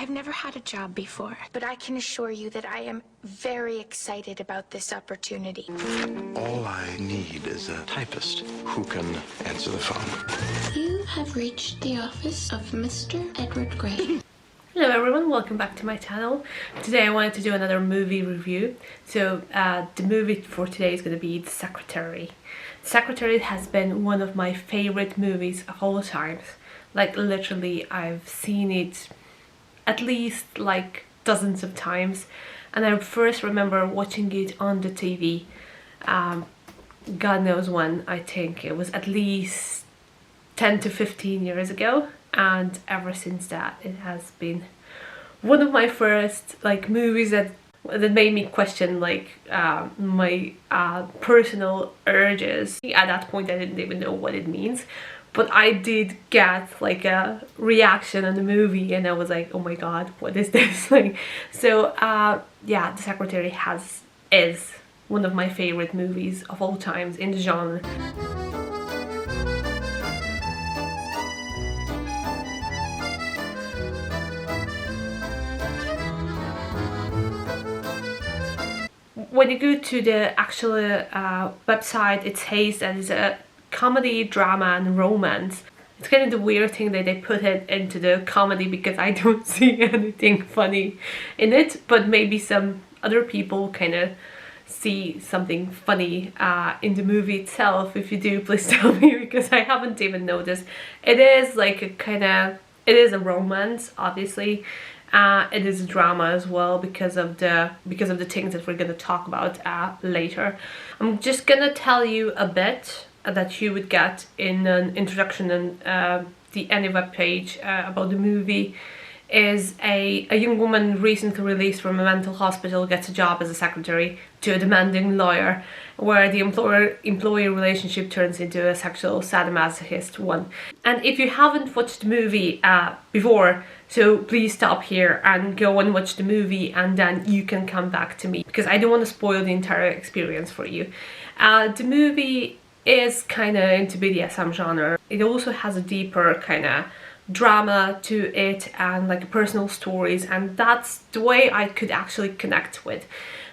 I've never had a job before, but I can assure you that I am very excited about this opportunity. All I need is a typist who can answer the phone. You have reached the office of Mr. Edward Gray. Hello everyone, welcome back to my channel. Today I wanted to do another movie review. So the movie for today is going to be The Secretary. The Secretary has been one of my favorite movies of all times. Like literally I've seen it at least like dozens of times, and I first remember watching it on the TV. God knows when. I think it was at least 10 to 15 years ago, and ever since that it has been one of my first like movies that made me question like my personal urges. At that point I didn't even know what it means, but I did get like a reaction on the movie and I was like, oh my god, what is this? Like, so yeah, The Secretary is one of my favorite movies of all times in the genre. When you go to the actual website, it says that it's a comedy, drama and romance. It's kind of the weird thing that they put it into the comedy because I don't see anything funny in it, but maybe some other people kind of see something funny in the movie itself. If you do, please tell me, because I haven't even noticed. It is like a kind of, it is a romance, obviously. It is a drama as well because of the things that we're going to talk about later. I'm just gonna tell you a bit that you would get in an introduction and the any web page about the movie. Is a young woman recently released from a mental hospital gets a job as a secretary to a demanding lawyer, where the employer-employee relationship turns into a sexual sadomasochist one. And if you haven't watched the movie before, so please stop here and go and watch the movie, and then you can come back to me because I don't want to spoil the entire experience for you. The movie is kind of into Bdsm genre. It also has a deeper kind of drama to it and like personal stories, and that's the way I could actually connect with.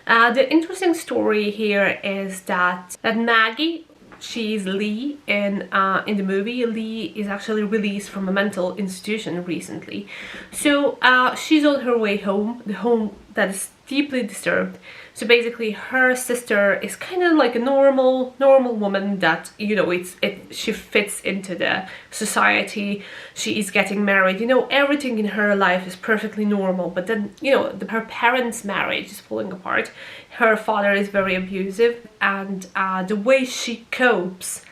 The interesting story here is that Maggie, she's Lee in the movie. Lee is actually released from a mental institution recently, so she's on her way home, the home that is deeply disturbed. So basically her sister is kind of like a normal woman that, you know, she fits into the society. She is getting married, you know, everything in her life is perfectly normal, but then, you know, her parents' marriage is falling apart. Her father is very abusive, and the way she copes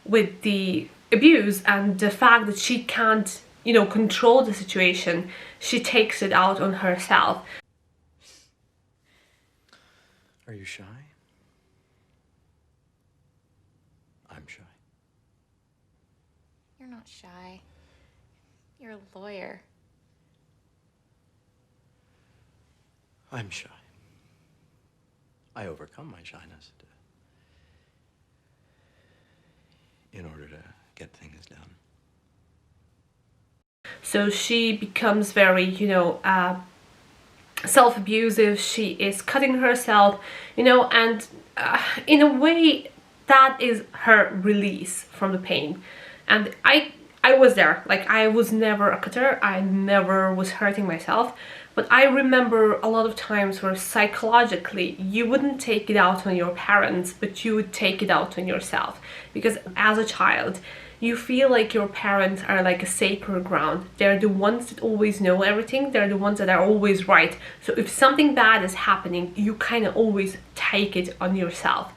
with the abuse and the fact that she can't, you know, control the situation, she takes it out on herself. Are you shy? I'm shy. You're not shy. You're a lawyer. I'm shy. I overcome my shyness in order to get things done. So she becomes very, you know, self-abusive. She is cutting herself, you know, and in a way that is her release from the pain. And I was there, like I was never a cutter, I never was hurting myself, but I remember a lot of times where psychologically you wouldn't take it out on your parents, but you would take it out on yourself, because as a child you feel like your parents are like a sacred ground. They're the ones that always know everything. They're the ones that are always right. So if something bad is happening, you kind of always take it on yourself.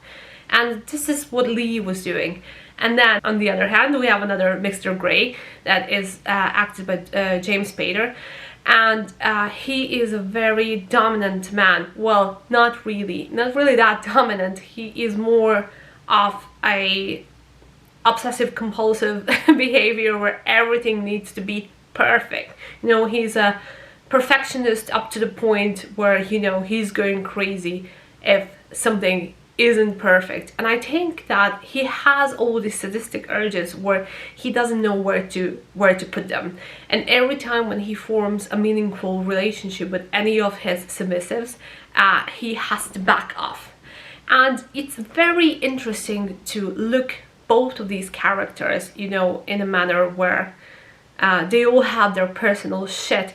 And this is what Lee was doing. And then on the other hand, we have another Mr. Gray that is acted by James Spader. And he is a very dominant man. Well, not really that dominant. He is more of a obsessive compulsive behavior where everything needs to be perfect. You know, he's a perfectionist up to the point where, you know, he's going crazy if something isn't perfect, and I think that he has all these sadistic urges where he doesn't know where to put them, and every time when he forms a meaningful relationship with any of his submissives, he has to back off. And it's very interesting to look both of these characters, you know, in a manner where they all have their personal shit,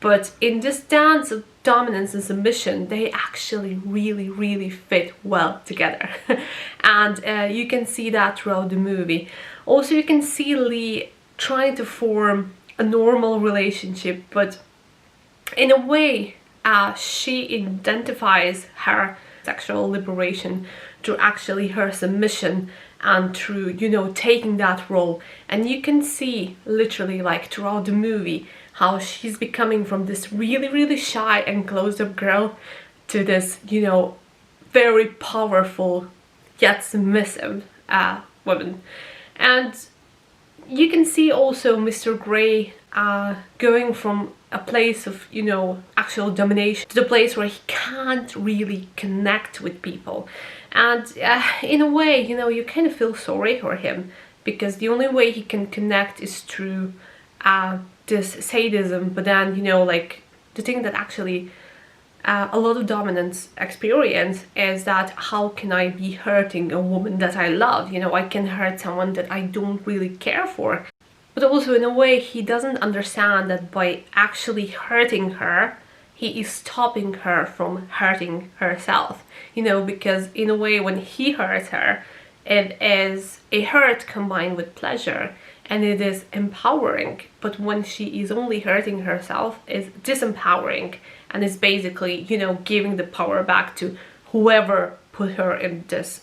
but in this dance of dominance and submission, they actually really fit well together. And you can see that throughout the movie. Also, you can see Lee trying to form a normal relationship, but in a way she identifies her sexual liberation through actually her submission and through, you know, taking that role. And you can see literally like throughout the movie how she's becoming from this really shy and closed-up girl to this, you know, very powerful yet submissive woman. And you can see also Mr. Grey going from a place of, you know, actual domination to the place where he can't really connect with people. And in a way, you know, you kind of feel sorry for him, because the only way he can connect is through this sadism. But then, you know, like the thing that actually a lot of dominance experience is that how can I be hurting a woman that I love? You know, I can hurt someone that I don't really care for. But also in a way he doesn't understand that by actually hurting her, he is stopping her from hurting herself. You know, because in a way when he hurts her, it is a hurt combined with pleasure, and it is empowering. But when she is only hurting herself, it's disempowering, and it's basically, you know, giving the power back to whoever put her in this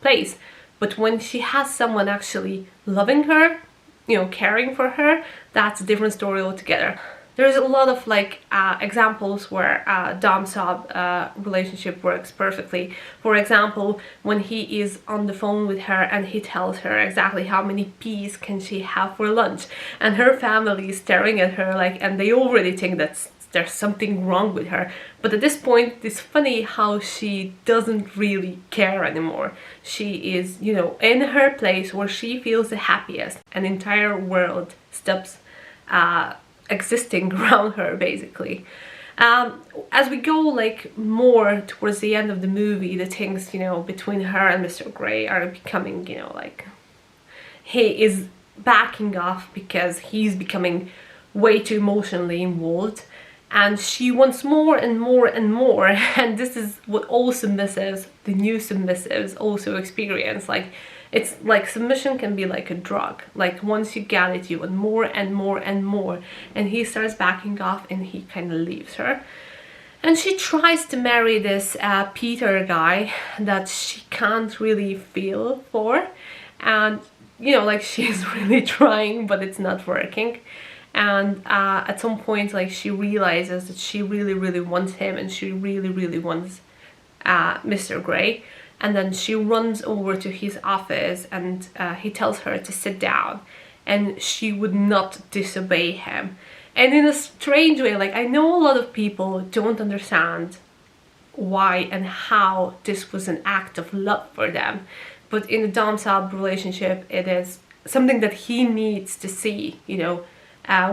place. But when she has someone actually loving her, you know, caring for her, that's a different story altogether. There's a lot of like examples where dom-sub relationship works perfectly. For example, when he is on the phone with her and he tells her exactly how many peas can she have for lunch, and her family is staring at her like, and they already think that there's something wrong with her. But at this point, it's funny how she doesn't really care anymore. She is, you know, in her place where she feels the happiest. An entire world stops existing around her, basically. As we go like more towards the end of the movie, the things, you know, between her and Mr. Grey are becoming, you know, like he is backing off because he's becoming way too emotionally involved, and she wants more and more and more. And this is what all submissives, the new submissives, also experience. Like, it's like submission can be like a drug. Like once you get it, you want more and more and more. And he starts backing off and he kind of leaves her. And she tries to marry this Peter guy that she can't really feel for. And, you know, like she's really trying, but it's not working. And at some point, like, she realizes that she really wants him, and she really wants Mr. Grey. And then she runs over to his office, and he tells her to sit down, and she would not disobey him. And in a strange way, like, I know a lot of people don't understand why and how this was an act of love for them, but in a dom-sub relationship, it is something that he needs to see, you know.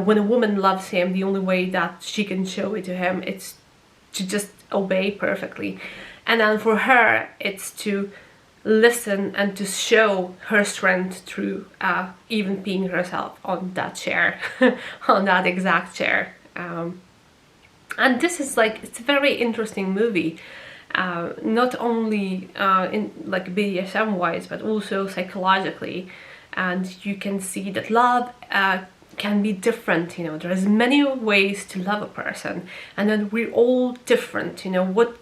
When a woman loves him, the only way that she can show it to him is to just obey perfectly. And then for her, it's to listen and to show her strength through even peeing herself on that chair, on that exact chair. And this is like, it's a very interesting movie, not only in like BDSM wise, but also psychologically. And you can see that love can be different, you know, there's many ways to love a person, and then we're all different, you know, what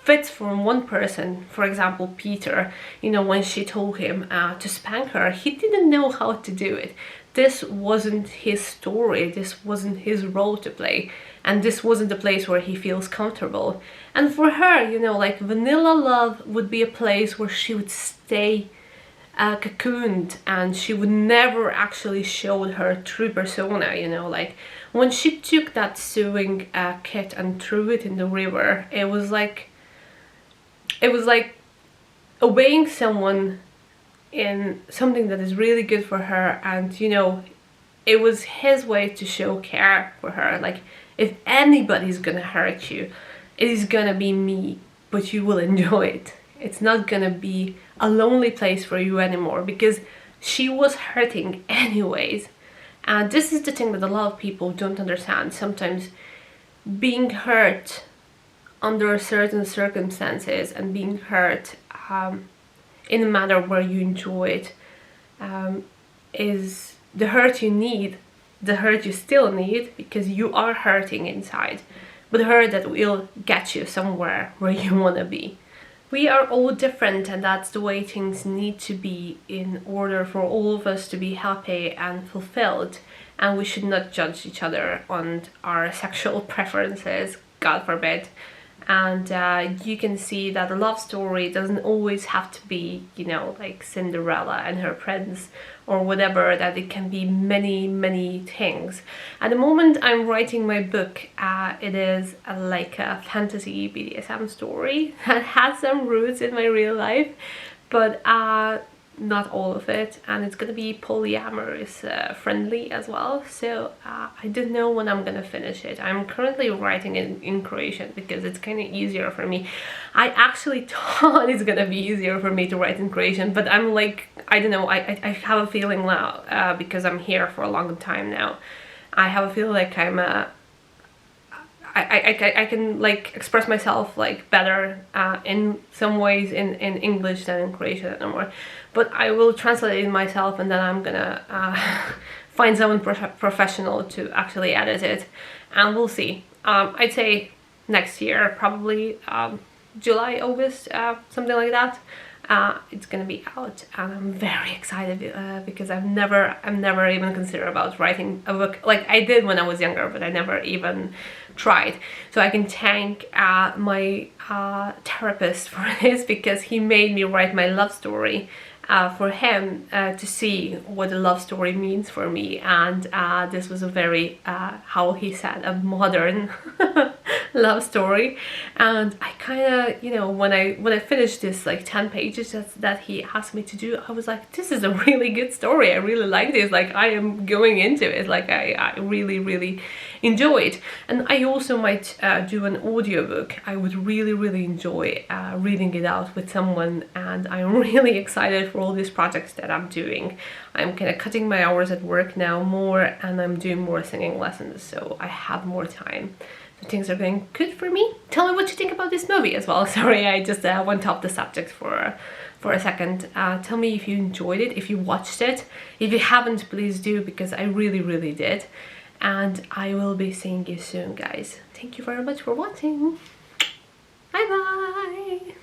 fits from one person. For example, Peter, you know, when she told him to spank her, he didn't know how to do it. This wasn't his story, this wasn't his role to play, and this wasn't the place where he feels comfortable. And for her, you know, like vanilla love would be a place where she would stay cocooned, and she would never actually show her true persona, you know. Like when she took that sewing kit and threw it in the river, it was like obeying someone in something that is really good for her, and you know, it was his way to show care for her. Like, if anybody's gonna hurt you, it is gonna be me, but you will enjoy it. It's not gonna be a lonely place for you anymore, because she was hurting anyways. And this is the thing that a lot of people don't understand. Sometimes being hurt under certain circumstances and being hurt in a manner where you enjoy it is the hurt you need, the hurt you still need, because you are hurting inside, but the hurt that will get you somewhere where you want to be. We are all different, and that's the way things need to be in order for all of us to be happy and fulfilled. And we should not judge each other on our sexual preferences, God forbid. And you can see that a love story doesn't always have to be, you know, like Cinderella and her prince or whatever, that it can be many, many things. At the moment I'm writing my book, it is like a fantasy BDSM story that has some roots in my real life, but not all of it, and it's gonna be polyamorous friendly as well. So I don't know when I'm gonna finish it. I'm currently writing it in Croatian because it's kind of easier for me. I actually thought it's gonna be easier for me to write in Croatian, but I'm like, I don't know, I have a feeling now, because I'm here for a long time now, I have a feeling like I'm I can like express myself like better in some ways in English than in Croatian anymore. But I will translate it myself, and then I'm gonna find someone professional to actually edit it, and we'll see. I'd say next year, probably July, August, something like that. It's gonna be out, and I'm very excited because I've never even considered about writing a book. Like, I did when I was younger, but I never even tried. So I can thank my therapist for this, because he made me write my love story for him to see what a love story means for me. And this was a very, how he said, a modern love story. And I kind of, you know, when I finished this like 10 pages that he asked me to do, I was like, this is a really good story. I really like this. Like, I am going into it. Like, I really enjoy it. And I also might do an audiobook. I would really enjoy reading it out with someone, and I'm really excited for all these projects that I'm doing. I'm kind of cutting my hours at work now more, and I'm doing more singing lessons, so I have more time. So things are going good for me. Tell me what you think about this movie as well. Sorry, I just went off the subject for a second. Tell me if you enjoyed it, if you watched it. If you haven't, please do, because I really did. And I will be seeing you soon, guys. Thank you very much for watching. Bye bye.